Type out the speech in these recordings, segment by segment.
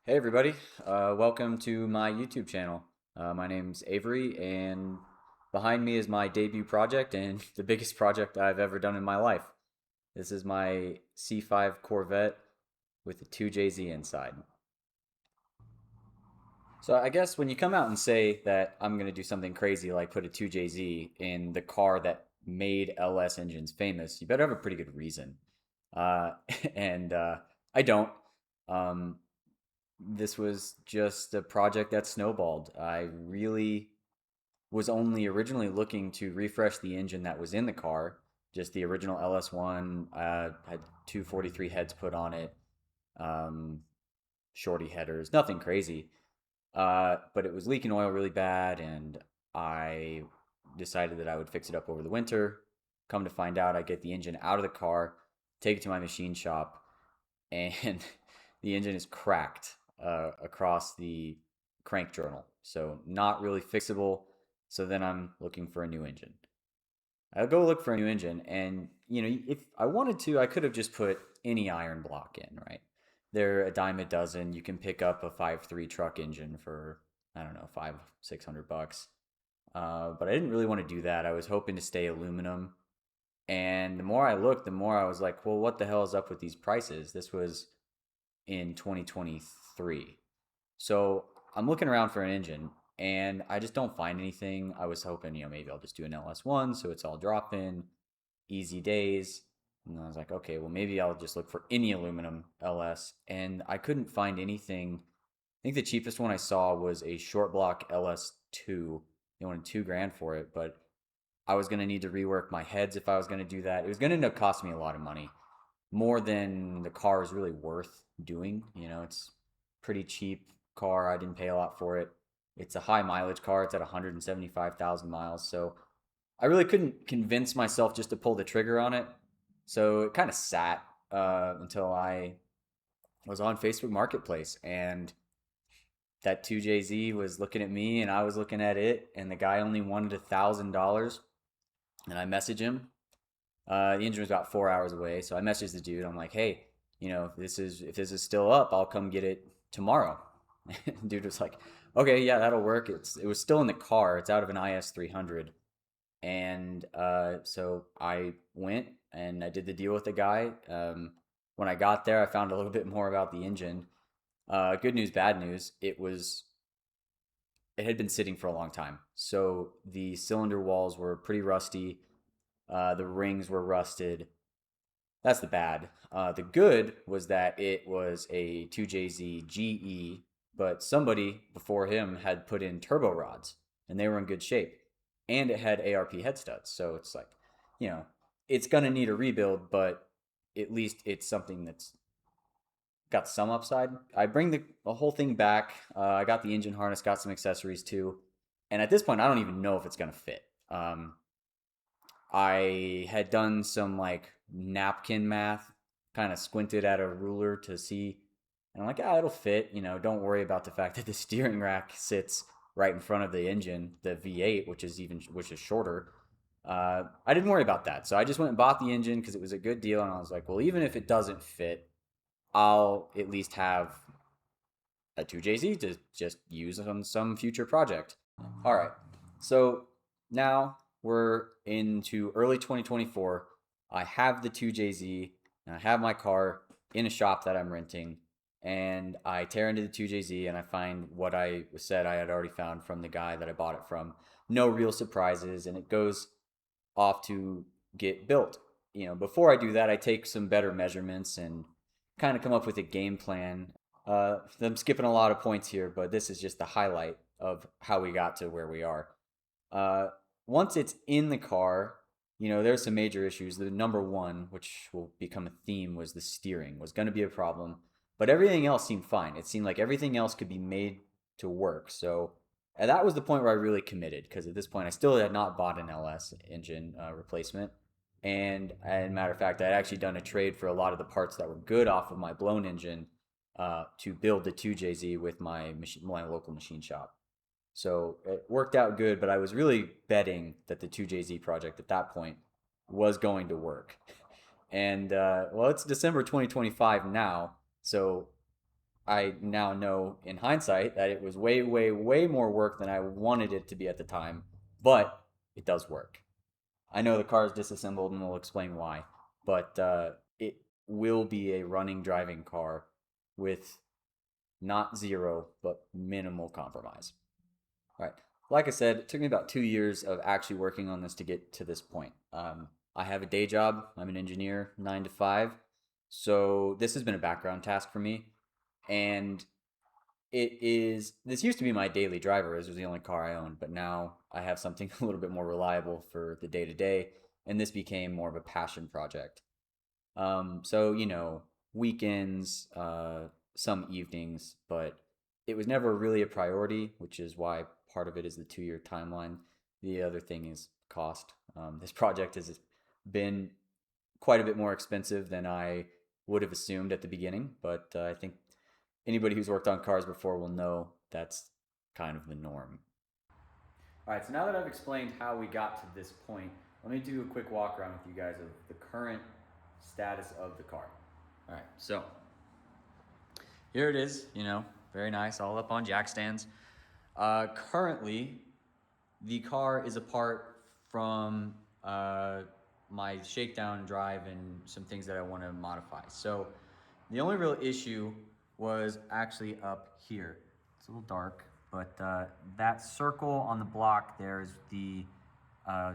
Hey everybody, welcome to my YouTube channel. My name's Avery, and behind me is my debut project and the biggest project I've ever done in my life. This is my C5 Corvette with a 2JZ inside. So I guess when you come out and say that I'm going to do something crazy like put a 2JZ in the car that made LS engines famous, you better have a pretty good reason. Uh, and I don't. Um, this was just a project that snowballed. I really was only originally looking to refresh the engine that was in the car, just the original LS1. Had 243 heads put on it, um, shorty headers, nothing crazy. But it was leaking oil really bad, and I decided that I would fix it up over the winter. Come to find out, I get the engine out of the car, take it to my machine shop, and the engine is cracked across the crank journal. So not really fixable. So then I'm looking for a new engine. I'll go look for a new engine, and if I wanted to, I could have just put any iron block in, right? They're a dime a dozen. You can pick up a 5.3 truck engine for, I don't know, 500-600 bucks. But I didn't really want to do that. I was hoping to stay aluminum. And the more I looked, the more I was like, well, what the hell is up with these prices? This was in 2023. So I'm looking around for an engine and I just don't find anything. I was hoping, maybe I'll just do an LS1 so it's all drop in, easy days. And I was like, okay, well, maybe I'll just look for any aluminum LS. And I couldn't find anything. I think the cheapest one I saw was a short block LS2. They wanted 2 grand for it, but I was going to need to rework my heads if I was going to do that. It was going to end up costing me a lot of money, more than the car is really worth doing. It's pretty cheap car. I didn't pay a lot for it. It's a high mileage car. It's at 175,000 miles. So I really couldn't convince myself just to pull the trigger on it. So it kind of sat until I was on Facebook Marketplace, and that 2JZ was looking at me and I was looking at it, and the guy only wanted $1,000. And I messaged him. The engine was about 4 hours away, so I messaged the dude. I'm like, hey, if this is still up, I'll come get it tomorrow. Dude was like, okay, yeah, that'll work. It was still in the car. It's out of an IS 300, and so I went and I did the deal with the guy. When I got there, I found a little bit more about the engine. Good news, bad news. It had been sitting for a long time, so the cylinder walls were pretty rusty. The rings were rusted. That's the bad. The good was that it was a 2JZ GE, but somebody before him had put in turbo rods and they were in good shape. And it had ARP head studs. So it's like, you know, it's going to need a rebuild, but at least it's something that's got some upside. I bring the whole thing back. I got the engine harness, got some accessories too. And at this point, I don't even know if it's going to fit. I had done some like napkin math, kind of squinted at a ruler to see, and I'm like, it'll fit. Don't worry about the fact that the steering rack sits right in front of the engine, the V8, which is shorter. I didn't worry about that, so I just went and bought the engine because it was a good deal, and I was like, well, even if it doesn't fit, I'll at least have a 2JZ to just use on some future project. All right. So now we're into early 2024. I have the 2JZ and I have my car in a shop that I'm renting. And I tear into the 2JZ and I find what I said I had already found from the guy that I bought it from. No real surprises. And it goes off to get built. Before I do that, I take some better measurements and kind of come up with a game plan. I'm skipping a lot of points here, but this is just the highlight of how we got to where we are. Uh, Once it's in the car, there's some major issues. The number one, which will become a theme, was the steering was going to be a problem, but everything else seemed fine. It seemed like everything else could be made to work. So and that was the point where I really committed, because at this point I still had not bought an LS engine replacement. And matter of fact, I had actually done a trade for a lot of the parts that were good off of my blown engine to build the 2JZ with my local machine shop. So it worked out good, but I was really betting that the 2JZ project at that point was going to work. And well, it's December 2025 now, so I now know in hindsight that it was way, way, way more work than I wanted it to be at the time, but it does work. I know the car is disassembled and we'll explain why, but it will be a running, driving car with not zero, but minimal compromise. All right. Like I said, it took me about 2 years of actually working on this to get to this point. I have a day job. I'm an engineer, 9 to 5. So this has been a background task for me. And this used to be my daily driver. This was the only car I owned. But now I have something a little bit more reliable for the day to day. And this became more of a passion project. So, weekends, some evenings, but it was never really a priority, which is why part of it is the 2 year timeline. The other thing is cost. This project has been quite a bit more expensive than I would have assumed at the beginning, but I think anybody who's worked on cars before will know that's kind of the norm. All right, so now that I've explained how we got to this point, let me do a quick walk around with you guys of the current status of the car. All right, so here it is, very nice, all up on jack stands. Currently, the car is apart from my shakedown drive and some things that I want to modify. So the only real issue was actually up here. It's a little dark, but that circle on the block there is the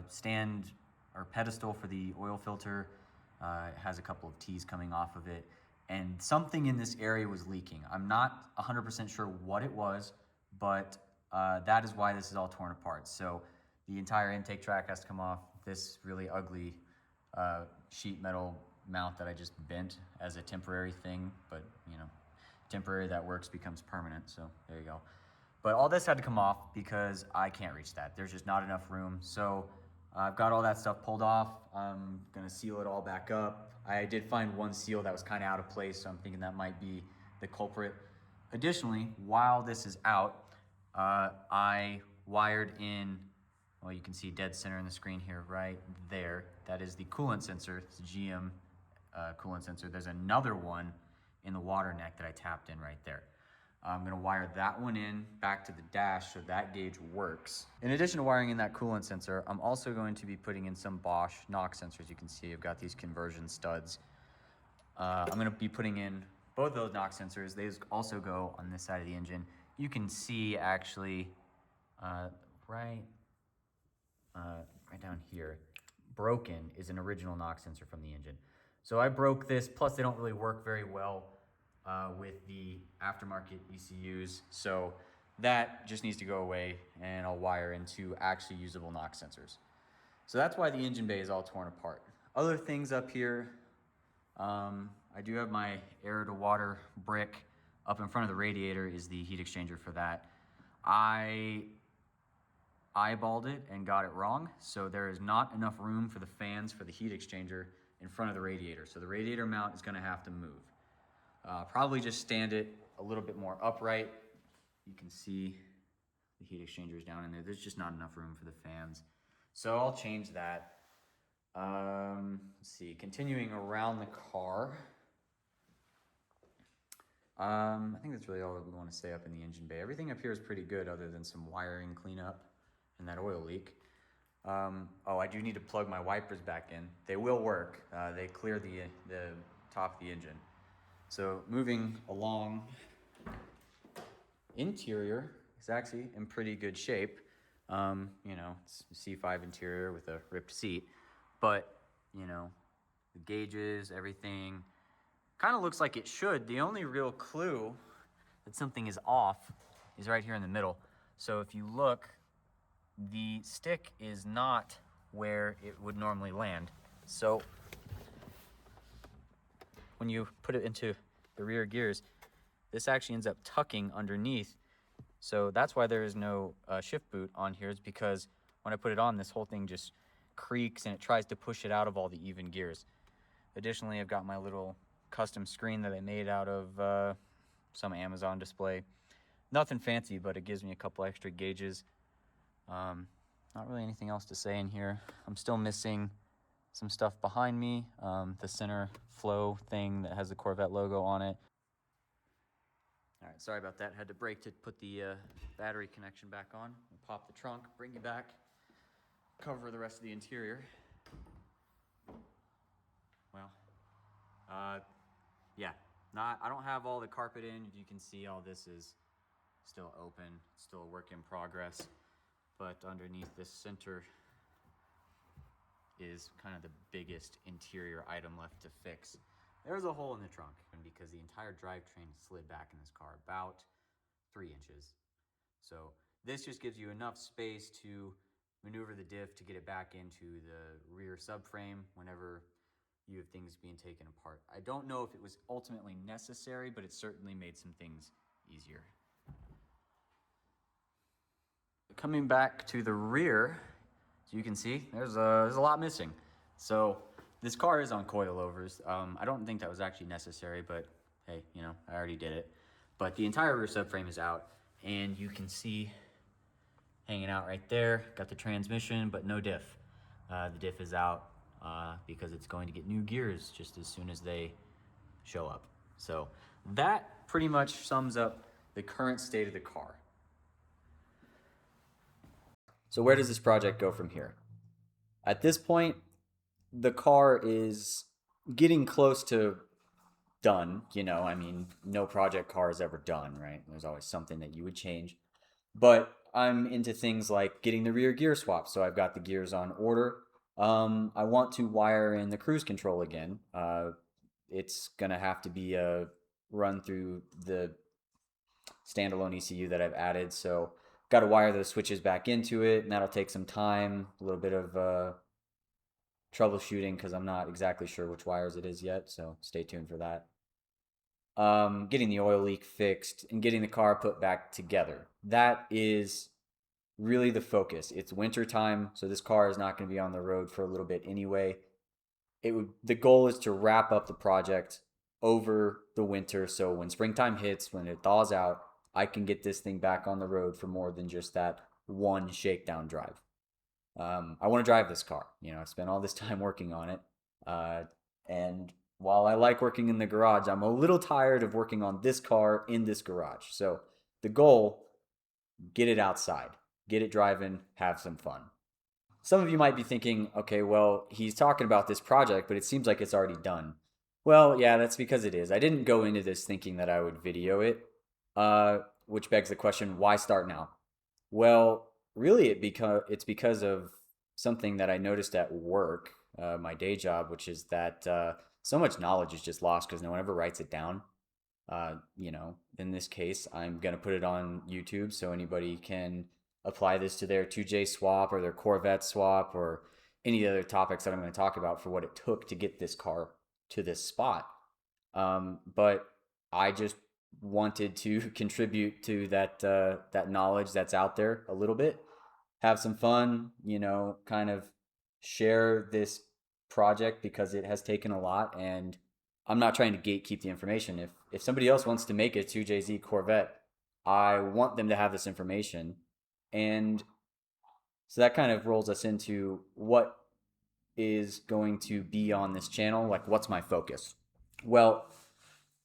stand or pedestal for the oil filter. It has a couple of T's coming off of it, and something in this area was leaking. I'm not 100% sure what it was, but that is why this is all torn apart. So the entire intake track has to come off. This really ugly sheet metal mount that I just bent as a temporary thing, but temporary that works becomes permanent, so there you go. But all this had to come off because I can't reach that. There's just not enough room. So I've got all that stuff pulled off. I'm gonna seal it all back up. I did find one seal that was kind of out of place, so I'm thinking that might be the culprit. Additionally, while this is out, I wired in, well, you can see dead center in the screen here, right there. That is the coolant sensor. It's a GM coolant sensor. There's another one in the water neck that I tapped in right there. I'm gonna wire that one in back to the dash so that gauge works. In addition to wiring in that coolant sensor, I'm also going to be putting in some Bosch knock sensors. You can see I've got these conversion studs. I'm gonna be putting in both those knock sensors. They also go on this side of the engine. You can see actually right down here, broken is an original knock sensor from the engine. So I broke this, plus they don't really work very well with the aftermarket ECUs. So that just needs to go away, and I'll wire into actually usable knock sensors. So that's why the engine bay is all torn apart. Other things up here, I do have my air to water brick. Up in front of the radiator is the heat exchanger for that. I eyeballed it and got it wrong, so there is not enough room for the fans for the heat exchanger in front of the radiator. So the radiator mount is gonna have to move. Probably just stand it a little bit more upright. You can see the heat exchangers down in there. There's just not enough room for the fans. So I'll change that. Let's see, continuing around the car. I think that's really all that we want to say up in the engine bay. Everything up here is pretty good other than some wiring cleanup and that oil leak. Oh, I do need to plug my wipers back in. They will work. They clear the top of the engine. So moving along, interior is actually in pretty good shape. It's C5 interior with a ripped seat, but the gauges, everything kind of looks like it should. The only real clue that something is off is right here in the middle. So if you look, the stick is not where it would normally land. So when you put it into the rear gears, this actually ends up tucking underneath. So that's why there is no shift boot on here, is because when I put it on, this whole thing just creaks and it tries to push it out of all the even gears. Additionally, I've got my little custom screen that I made out of some Amazon display. Nothing fancy, but it gives me a couple extra gauges. Not really anything else to say in here. I'm still missing some stuff behind me. The center flow thing that has the Corvette logo on it. All right, sorry about that. Had to break to put the battery connection back on. Pop the trunk, bring you back, cover the rest of the interior. Well, yeah, I don't have all the carpet in. You can see all this is still open, still a work in progress. But underneath this center is kind of the biggest interior item left to fix. There's a hole in the trunk, and because the entire drivetrain slid back in this car about 3 inches. So this just gives you enough space to maneuver the diff to get it back into the rear subframe whenever you have things being taken apart. I don't know if it was ultimately necessary, but it certainly made some things easier. Coming back to the rear, as you can see, there's a lot missing. So this car is on coilovers. I don't think that was actually necessary, but hey, you know, I already did it. But the entire rear subframe is out, and you can see hanging out right there, got the transmission, but no diff. The diff is out because it's going to get new gears just as soon as they show up. So that pretty much sums up the current state of the car. So where does this project go from here? At this point, the car is getting close to done. You know, I mean, no project car is ever done, right? There's always something that you would change. But I'm into things like getting the rear gear swapped. So I've got the gears on order. I want to wire in the cruise control again. It's going to have to be a run through the standalone ECU that I've added. So got to wire those switches back into it, and that'll take some time, a little bit of troubleshooting because I'm not exactly sure which wires it is yet. So stay tuned for that. Getting the oil leak fixed and getting the car put back together. That is really the focus. It's winter time, so this car is not going to be on the road for a little bit anyway. The goal is to wrap up the project over the winter, so when springtime hits, when it thaws out, I can get this thing back on the road for more than just that one shakedown drive. I want to drive this car. You know, I spent all this time working on it, and while I like working in the garage, I'm a little tired of working on this car in this garage. So the goal, get it outside, get it driving, have some fun. Some of you might be thinking, okay, well, he's talking about this project, but it seems like it's already done. Well, yeah, that's because it is. I didn't go into this thinking that I would video it, which begs the question, why start now? Well, really, it's because of something that I noticed at work, my day job, which is that so much knowledge is just lost because no one ever writes it down. You know, in this case, I'm going to put it on YouTube so anybody can apply this to their 2J swap or their Corvette swap or any other topics that I'm going to talk about for what it took to get this car to this spot. But I just wanted to contribute to that knowledge that's out there a little bit, have some fun, you know, kind of share this project because it has taken a lot, and I'm not trying to gatekeep the information. If somebody else wants to make a 2JZ Corvette, I want them to have this information. And so that kind of rolls us into what is going to be on this channel, like what's my focus. Well,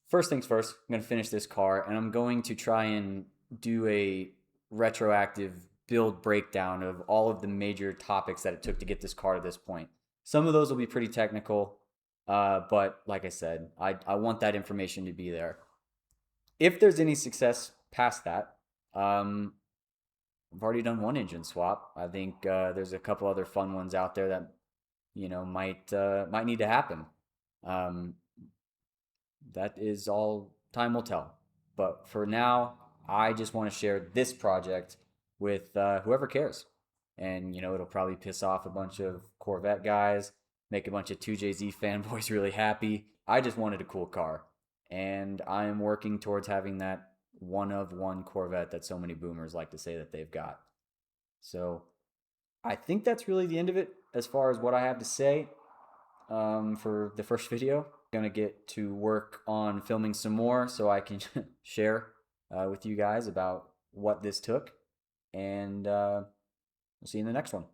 first things first, I'm going to finish this car, and I'm going to try and do a retroactive build breakdown of all of the major topics that it took to get this car to this point. Some of those will be pretty technical, but like I said, I want that information to be there. If there's any success past that, I've already done one engine swap. I think there's a couple other fun ones out there that, you know, might need to happen. That is all time will tell. But for now, I just want to share this project with whoever cares. And, you know, it'll probably piss off a bunch of Corvette guys, make a bunch of 2JZ fanboys really happy. I just wanted a cool car. And I am working towards having that one of one Corvette that so many boomers like to say that they've got. So I think that's really the end of it as far as what I have to say for the first video. I'm going to get to work on filming some more so I can share with you guys about what this took. And we'll see you in the next one.